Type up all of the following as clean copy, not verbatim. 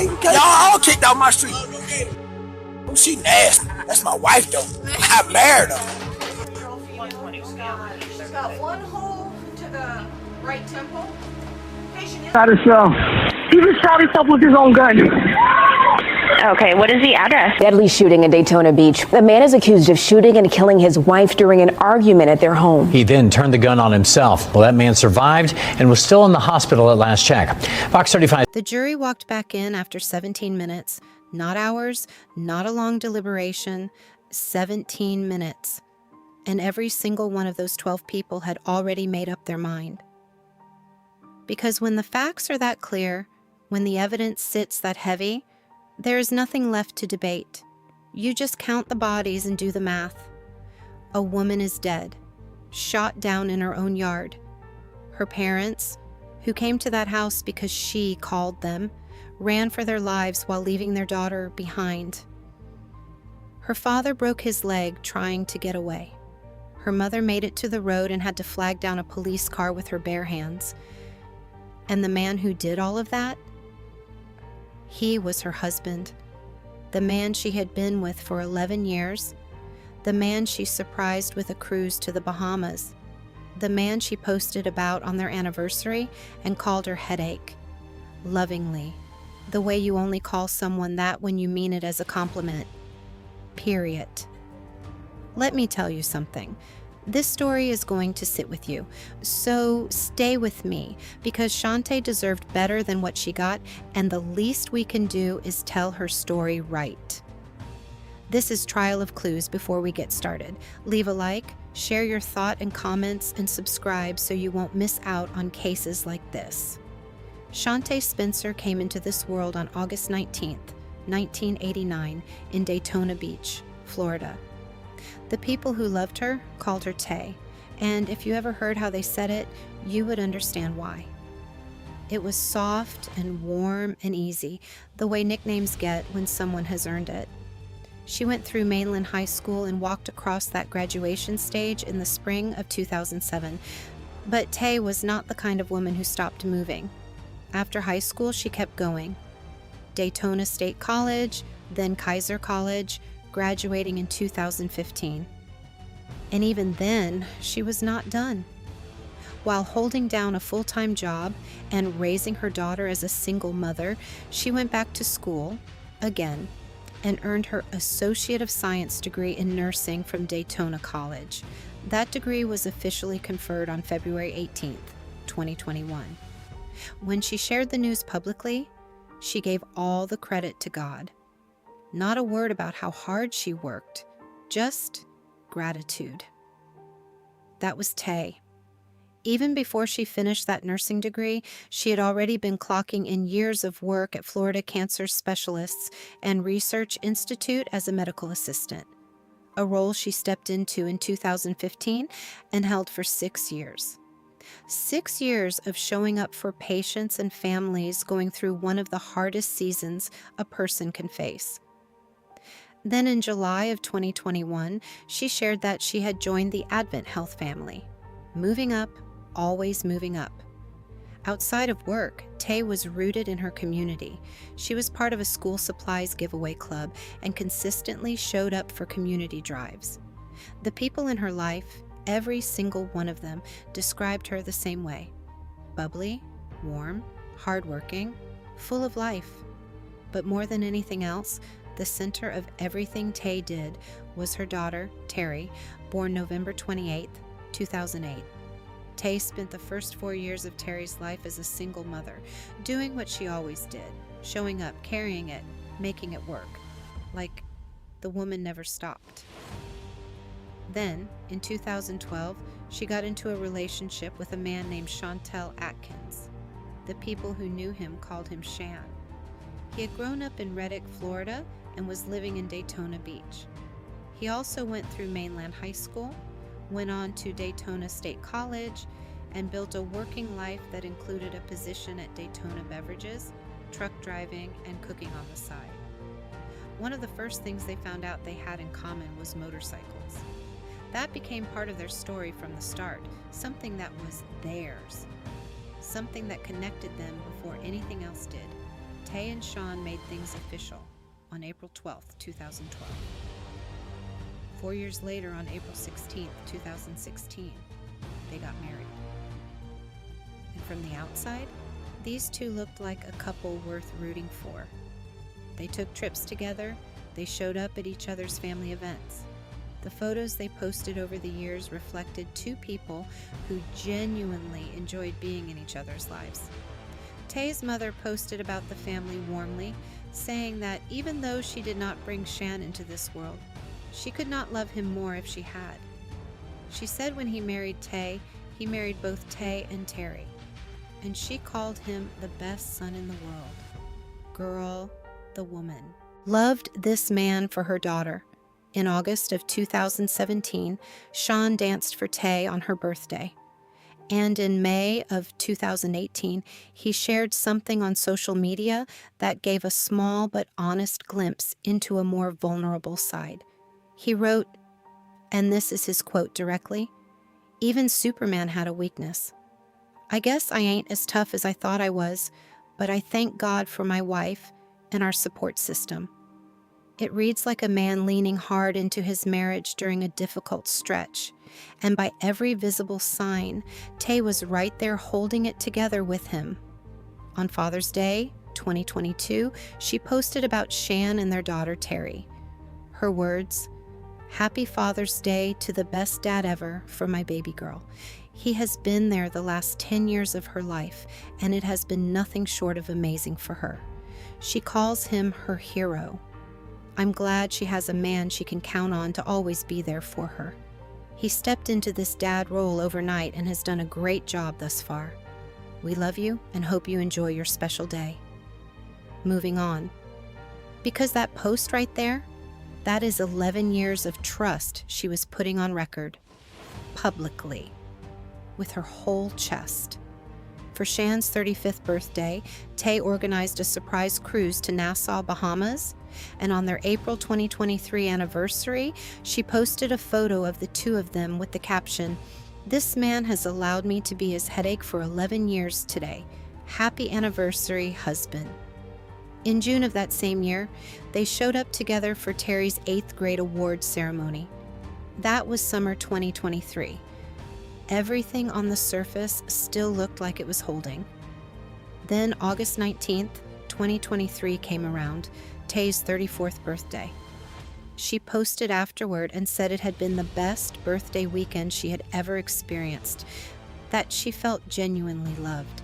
Y'all all kicked out my street. Oh, she nasty. That's my wife, though. I married her. She's got one hole to the right temple. Shot himself. He just shot himself with his own gun. Okay, what is the address? Deadly shooting in Daytona Beach. The man is accused of shooting and killing his wife during an argument at their home. He then turned the gun on himself. Well, that man survived and was still in the hospital at last check. Fox 35. The jury walked back in after 17 minutes. Not hours, not a long deliberation, 17 minutes. And every single one of those 12 people had already made up their mind. Because when the facts are that clear, when the evidence sits that heavy, there is nothing left to debate. You just count the bodies and do the math. A woman is dead, shot down in her own yard. Her parents, who came to that house because she called them, ran for their lives while leaving their daughter behind. Her father broke his leg trying to get away. Her mother made it to the road and had to flag down a police car with her bare hands. And the man who did all of that, he was her husband, the man she had been with for 11 years, the man she surprised with a cruise to the Bahamas, the man she posted about on their anniversary and called her headache, lovingly, the way you only call someone that when you mean it as a compliment. Period. Let me tell you something. This story is going to sit with you, so stay with me, because Shawntai deserved better than what she got, and the least we can do is tell her story right. This is Trial of Clues. Before we get started, leave a like, share your thought and comments, and subscribe so you won't miss out on cases like this. Shawntai Spencer came into this world on August 19th, 1989, in Daytona Beach, Florida. The people who loved her called her Taye, and if you ever heard how they said it, you would understand why. It was soft and warm and easy, the way nicknames get when someone has earned it. She went through Mainland High School and walked across that graduation stage in the spring of 2007, but Taye was not the kind of woman who stopped moving. After high school, she kept going. Daytona State College, then Kaiser College, graduating in 2015. And even then, she was not done. While holding down a full-time job and raising her daughter as a single mother, she went back to school, again, and earned her Associate of Science degree in nursing from Daytona College. That degree was officially conferred on February 18th, 2021. When she shared the news publicly, she gave all the credit to God. Not a word about how hard she worked, just gratitude. That was Taye. Even before she finished that nursing degree, she had already been clocking in years of work at Florida Cancer Specialists and Research Institute as a medical assistant, a role she stepped into in 2015 and held for 6 years. 6 years of showing up for patients and families going through one of the hardest seasons a person can face. Then in July of 2021, she shared that she had joined the Advent Health family. Moving up, always moving up. Outside of work, Taye was rooted in her community. She was part of a school supplies giveaway club and consistently showed up for community drives. The people in her life, every single one of them, described her the same way. Bubbly, warm, hardworking, full of life. But more than anything else, the center of everything Taye did was her daughter, Taye, born November 28, 2008. Taye spent the first 4 years of Taye's life as a single mother, doing what she always did, showing up, carrying it, making it work. Like the woman never stopped. Then, in 2012, she got into a relationship with a man named Shawntai Adkins. The people who knew him called him Shan. He had grown up in Reddick, Florida, and was living in Daytona Beach. He also went through Mainland High School, went on to Daytona State College, and built a working life that included a position at Daytona Beverages, truck driving, and cooking on the side. One of the first things they found out they had in common was motorcycles. That became part of their story from the start, something that was theirs, something that connected them before anything else did. Taye and Shawn made things official on April 12, 2012. 4 years later, on April 16, 2016, they got married. And from the outside, these two looked like a couple worth rooting for. They took trips together. They showed up at each other's family events. The photos they posted over the years reflected two people who genuinely enjoyed being in each other's lives. Taye's mother posted about the family warmly, saying that even though she did not bring Shan into this world, she could not love him more if she had. She said when he married Taye, he married both Taye and Terry, and she called him the best son in the world. Girl, the woman, loved this man for her daughter. In August of 2017, Shawn danced for Taye on her birthday. And in May of 2018, he shared something on social media that gave a small but honest glimpse into a more vulnerable side. He wrote, and this is his quote directly, "Even Superman had a weakness. I guess I ain't as tough as I thought I was, but I thank God for my wife and our support system." It reads like a man leaning hard into his marriage during a difficult stretch, and by every visible sign, Taye was right there holding it together with him. On Father's Day, 2022, she posted about Shan and their daughter Terry. Her words, "Happy Father's Day to the best dad ever for my baby girl. He has been there the last 10 years of her life, and it has been nothing short of amazing for her. She calls him her hero. I'm glad she has a man she can count on to always be there for her. He stepped into this dad role overnight and has done a great job thus far. We love you and hope you enjoy your special day." Moving on. Because that post right there, that is 11 years of trust she was putting on record, publicly, with her whole chest. For Shan's 35th birthday, Taye organized a surprise cruise to Nassau, Bahamas, and on their April 2023 anniversary, she posted a photo of the two of them with the caption, "This man has allowed me to be his headache for 11 years today. Happy anniversary, husband." In June of that same year, they showed up together for Terry's 8th grade awards ceremony. That was summer 2023. Everything on the surface still looked like it was holding. Then August 19th, 2023 came around, Taye's 34th birthday. She posted afterward and said it had been the best birthday weekend she had ever experienced, that she felt genuinely loved.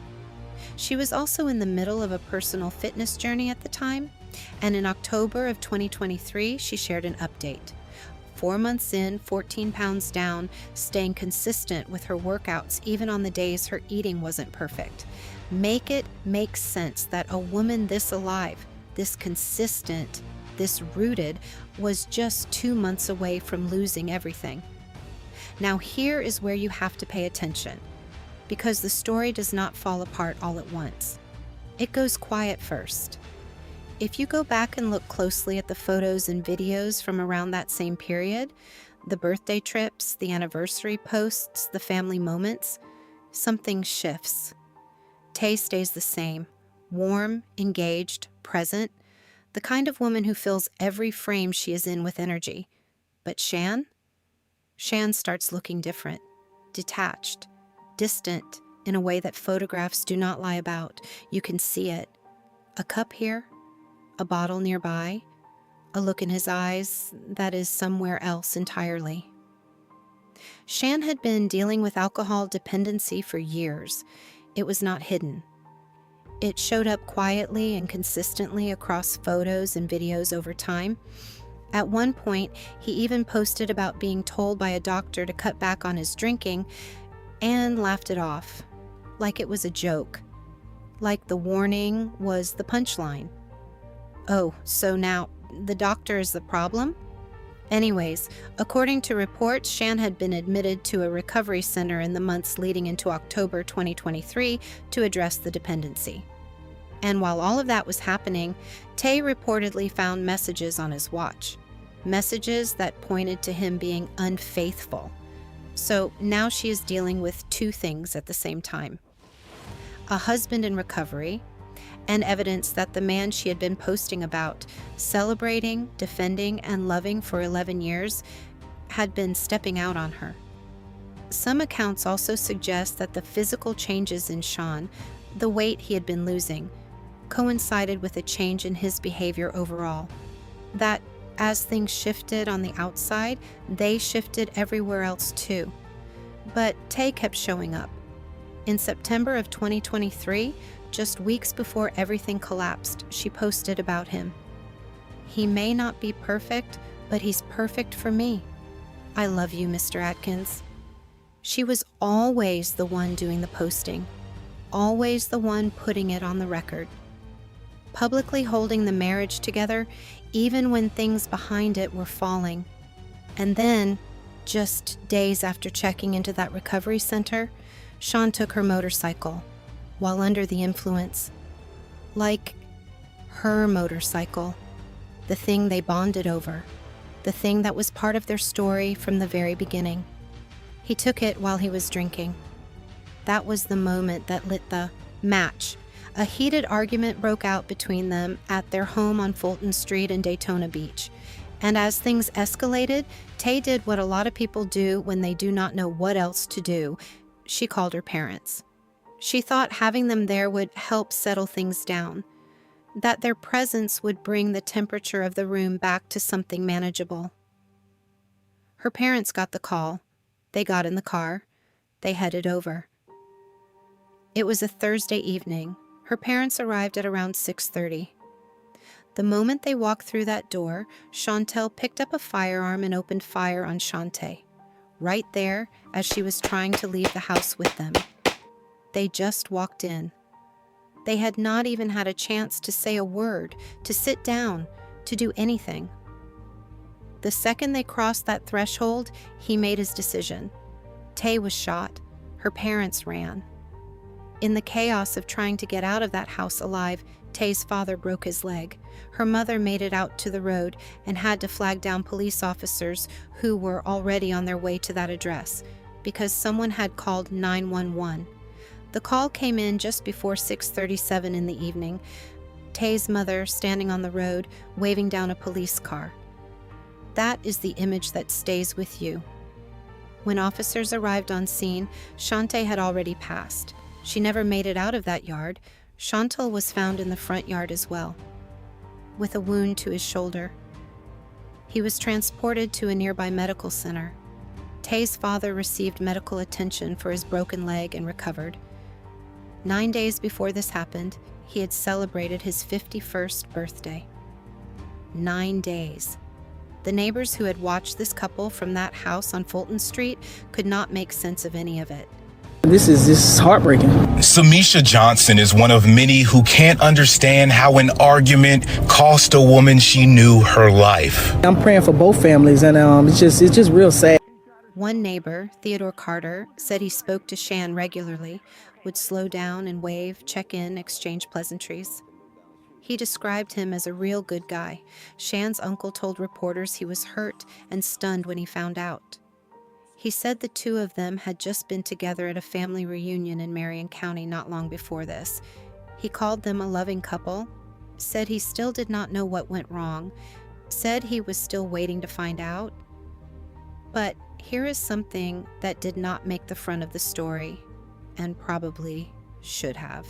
She was also in the middle of a personal fitness journey at the time, and in October of 2023, she shared an update. 4 months in, 14 pounds down, staying consistent with her workouts even on the days her eating wasn't perfect. Make it make sense that a woman this alive, this consistent, this rooted, was just 2 months away from losing everything. Now here is where you have to pay attention, because the story does not fall apart all at once. It goes quiet first. If you go back and look closely at the photos and videos from around that same period, the birthday trips, the anniversary posts, the family moments, something shifts. Taye stays the same, warm, engaged, present, the kind of woman who fills every frame she is in with energy. But Shan starts looking different, detached, distant in a way that photographs do not lie about. You can see it. A cup here, a bottle nearby, a look in his eyes that is somewhere else entirely. Shan had been dealing with alcohol dependency for years. It was not hidden. It showed up quietly and consistently across photos and videos over time. At one point, he even posted about being told by a doctor to cut back on his drinking and laughed it off, like it was a joke, like the warning was the punchline. Oh, so now the doctor is the problem? Anyways, according to reports, Shan had been admitted to a recovery center in the months leading into October 2023 to address the dependency. And while all of that was happening, Taye reportedly found messages on his watch, messages that pointed to him being unfaithful. So now she is dealing with two things at the same time. A husband in recovery and evidence that the man she had been posting about, celebrating, defending, and loving for 11 years, had been stepping out on her. Some accounts also suggest that the physical changes in Shawn, the weight he had been losing, coincided with a change in his behavior overall. That as things shifted on the outside, they shifted everywhere else too. But Taye kept showing up. In September of 2023, just weeks before everything collapsed, she posted about him. "He may not be perfect, but he's perfect for me. I love you, Mr. Adkins." She was always the one doing the posting, always the one putting it on the record, publicly holding the marriage together even when things behind it were falling. And then, just days after checking into that recovery center, Shawn took her motorcycle while under the influence. Like her motorcycle, the thing they bonded over, the thing that was part of their story from the very beginning. He took it while he was drinking. That was the moment that lit the match. A heated argument broke out between them at their home on Fulton Street in Daytona Beach. And as things escalated, Taye did what a lot of people do when they do not know what else to do. She called her parents. She thought having them there would help settle things down, that their presence would bring the temperature of the room back to something manageable. Her parents got the call. They got in the car. They headed over. It was a Thursday evening. Her parents arrived at around 6:30. The moment they walked through that door, Shawntai picked up a firearm and opened fire on Shawntai, right there as she was trying to leave the house with them. They just walked in. They had not even had a chance to say a word, to sit down, to do anything. The second they crossed that threshold, he made his decision. Taye was shot. Her parents ran. In the chaos of trying to get out of that house alive, Taye's father broke his leg. Her mother made it out to the road and had to flag down police officers who were already on their way to that address because someone had called 911. The call came in just before 6:37 in the evening. Taye's mother standing on the road, waving down a police car. That is the image that stays with you. When officers arrived on scene, Shawntai had already passed. She never made it out of that yard. Shawntai was found in the front yard as well, with a wound to his shoulder. He was transported to a nearby medical center. Taye's father received medical attention for his broken leg and recovered. 9 days before this happened, he had celebrated his 51st birthday. 9 days. The neighbors who had watched this couple from that house on Fulton Street could not make sense of any of it. This is heartbreaking. Samisha Johnson is one of many who can't understand how an argument cost a woman she knew her life. I'm praying for both families, and it's just real sad. One neighbor, Theodore Carter, said he spoke to Shan regularly, would slow down and wave, check in, exchange pleasantries. He described him as a real good guy. Shan's uncle told reporters he was hurt and stunned when he found out. He said the two of them had just been together at a family reunion in Marion County not long before this. He called them a loving couple, said he still did not know what went wrong, said he was still waiting to find out. But here is something that did not make the front of the story, and probably should have.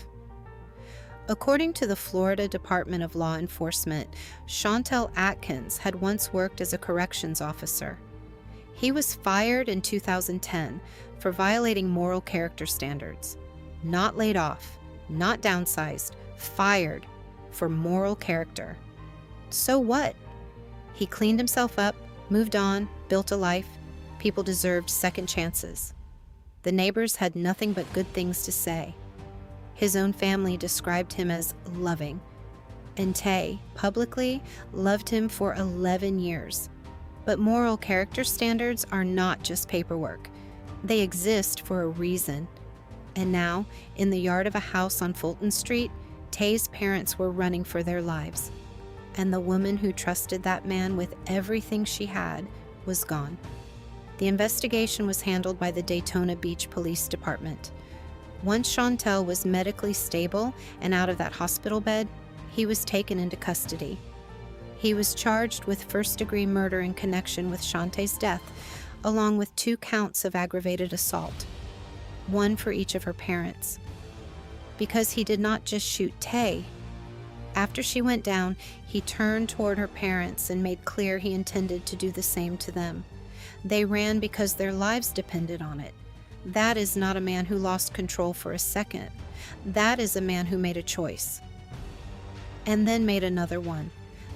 According to the Florida Department of Law Enforcement, Shawntai Adkins had once worked as a corrections officer. He was fired in 2010 for violating moral character standards. Not laid off, not downsized, fired for moral character. So what? He cleaned himself up, moved on, built a life. People deserved second chances. The neighbors had nothing but good things to say. His own family described him as loving, and Taye publicly loved him for 11 years. But moral character standards are not just paperwork. They exist for a reason. And now, in the yard of a house on Fulton Street, Taye's parents were running for their lives. And the woman who trusted that man with everything she had was gone. The investigation was handled by the Daytona Beach Police Department. Once Shawntai was medically stable and out of that hospital bed, he was taken into custody. He was charged with first-degree murder in connection with Shawntai's death, along with 2 counts of aggravated assault, 1 for each of her parents. Because he did not just shoot Taye. After she went down, he turned toward her parents and made clear he intended to do the same to them. They ran because their lives depended on it. That is not a man who lost control for a second. That is a man who made a choice. And then made another one.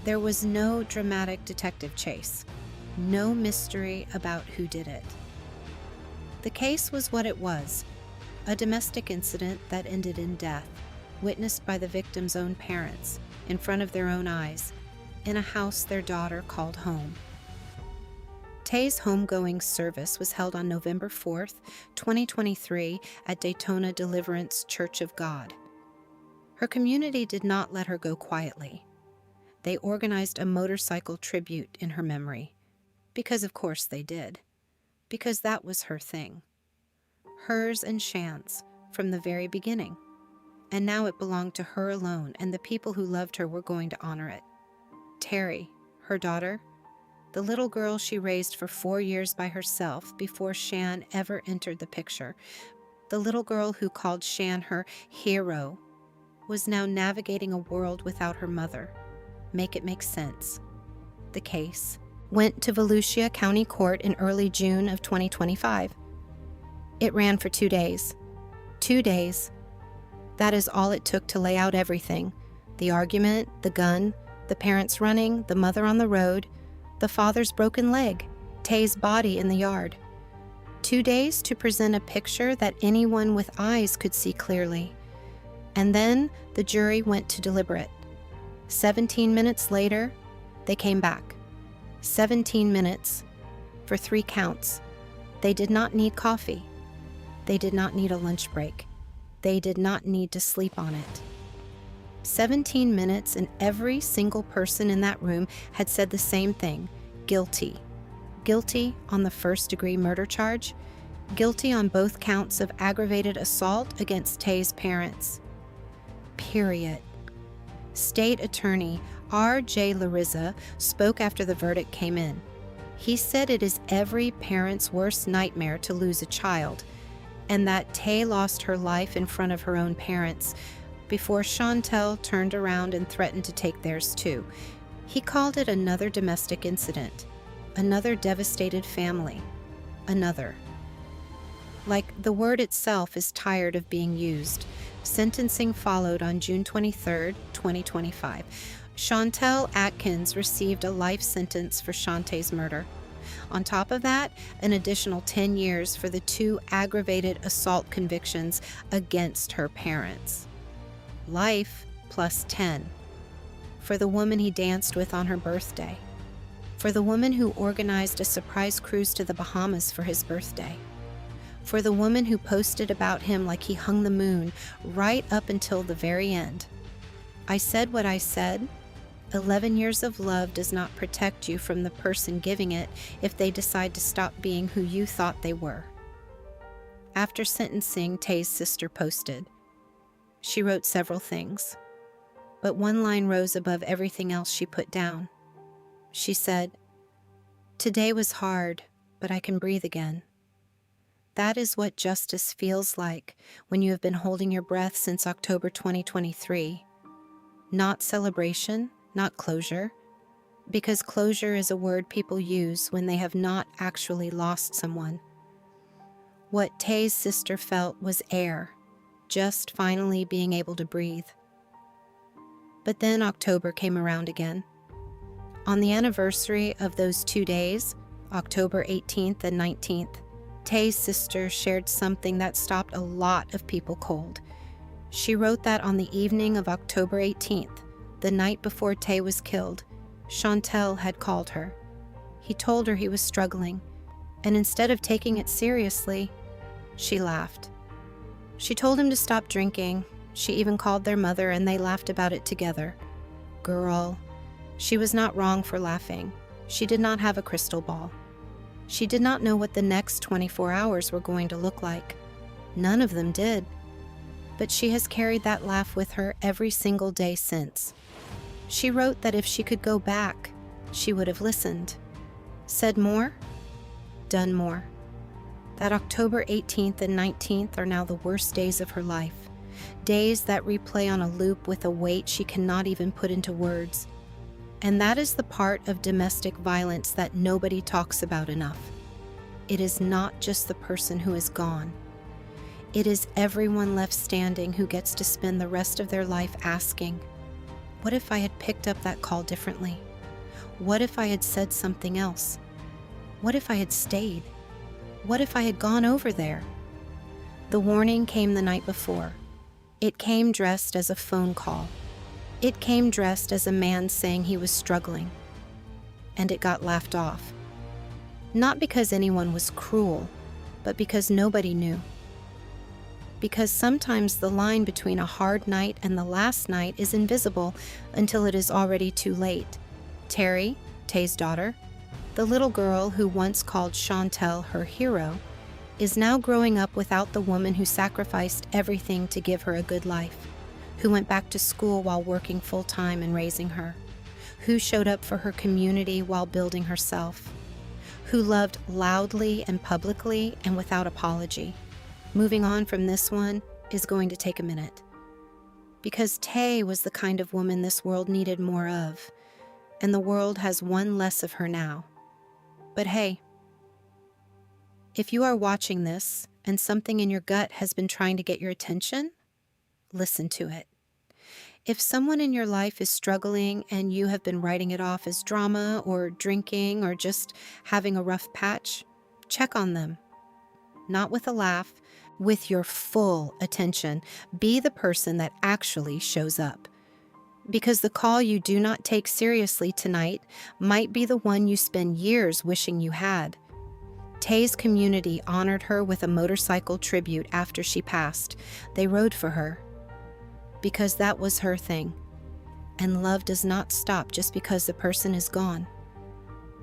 There was no dramatic detective chase. No mystery about who did it. The case was what it was. A domestic incident that ended in death, witnessed by the victim's own parents, in front of their own eyes, in a house their daughter called home. Taye's homegoing service was held on November 4th, 2023 at Daytona Deliverance Church of God. Her community did not let her go quietly. They organized a motorcycle tribute in her memory. Because of course they did. Because that was her thing. Hers and Shan's from the very beginning. And now it belonged to her alone, and the people who loved her were going to honor it. Terry, her daughter, the little girl she raised for 4 years by herself before Shan ever entered the picture, the little girl who called Shan her hero, was now navigating a world without her mother. Make it make sense. The case went to Volusia County Court in early June of 2025. It ran for 2 days. 2 days. That is all it took to lay out everything. The argument, the gun, the parents running, the mother on the road, the father's broken leg, Taye's body in the yard. 2 days to present a picture that anyone with eyes could see clearly. And then the jury went to deliberate. 17 minutes later, they came back. 17 minutes for 3 counts. They did not need coffee. They did not need a lunch break. They did not need to sleep on it. 17 minutes, and every single person in that room had said the same thing: guilty. Guilty on the first-degree murder charge, guilty on both counts of aggravated assault against Taye's parents. Period. State Attorney R.J. Larissa spoke after the verdict came in. He said it is every parent's worst nightmare to lose a child, and that Taye lost her life in front of her own parents before Shawntai turned around and threatened to take theirs too. He called it another domestic incident, another devastated family, another. Like the word itself is tired of being used. Sentencing followed on June 23, 2025. Shawntai Adkins received a life sentence for Shawntai's murder. On top of that, an additional 10 years for the 2 aggravated assault convictions against her parents. Life plus 10. For the woman he danced with on her birthday. For the woman who organized a surprise cruise to the Bahamas for his birthday. For the woman who posted about him like he hung the moon right up until the very end. I said what I said. 11 years of love does not protect you from the person giving it if they decide to stop being who you thought they were. After sentencing, Taye's sister posted. She wrote several things, but one line rose above everything else she put down. She said, "Today was hard, but I can breathe again." That is what justice feels like when you have been holding your breath since October 2023. Not celebration, not closure, because closure is a word people use when they have not actually lost someone. What Taye's sister felt was air, just finally being able to breathe. But then October came around again. On the anniversary of those 2 days, October 18th and 19th, Taye's sister shared something that stopped a lot of people cold. She wrote that on the evening of October 18th, the night before Taye was killed, Shawntai had called her. He told her he was struggling, and instead of taking it seriously, she laughed. She told him to stop drinking. She even called their mother, and they laughed about it together. Girl, she was not wrong for laughing. She did not have a crystal ball. She did not know what the next 24 hours were going to look like. None of them did. but she has carried that laugh with her every single day since. She wrote that if she could go back, she would have listened, said more, done more. That October 18th and 19th are now the worst days of her life, days that replay on a loop with a weight she cannot even put into words. And that is the part of domestic violence that nobody talks about enough. It is not just the person who is gone. It is everyone left standing who gets to spend the rest of their life asking, what if I had picked up that call differently? What if I had said something else? What if I had stayed? What if I had gone over there? The warning came the night before. It came dressed as a phone call. It came dressed as a man saying he was struggling. And it got laughed off. Not because anyone was cruel, but because nobody knew. Because sometimes the line between a hard night and the last night is invisible until it is already too late. Terry, Taye's daughter, the little girl who once called Shawntai her hero, is now growing up without the woman who sacrificed everything to give her a good life, who went back to school while working full-time and raising her, who showed up for her community while building herself, who loved loudly and publicly and without apology. Moving on from this one is going to take a minute. Because Taye was the kind of woman this world needed more of, and the world has one less of her now. But hey, if you are watching this and something in your gut has been trying to get your attention, listen to it. If someone in your life is struggling and you have been writing it off as drama or drinking or just having a rough patch, check on them. Not with a laugh, with your full attention. Be the person that actually shows up. Because the call you do not take seriously tonight might be the one you spend years wishing you had. Taye's community honored her with a motorcycle tribute after she passed. They rode for her. Because that was her thing. And love does not stop just because the person is gone.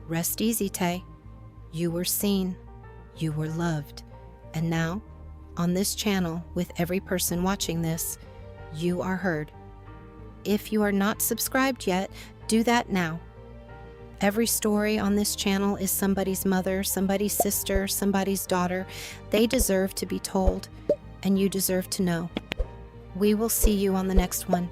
Rest easy, Taye. You were seen. You were loved. And now, on this channel, with every person watching this, you are heard. If you are not subscribed yet, do that now. Every story on this channel is somebody's mother, somebody's sister, somebody's daughter. They deserve to be told, and you deserve to know. We will see you on the next one.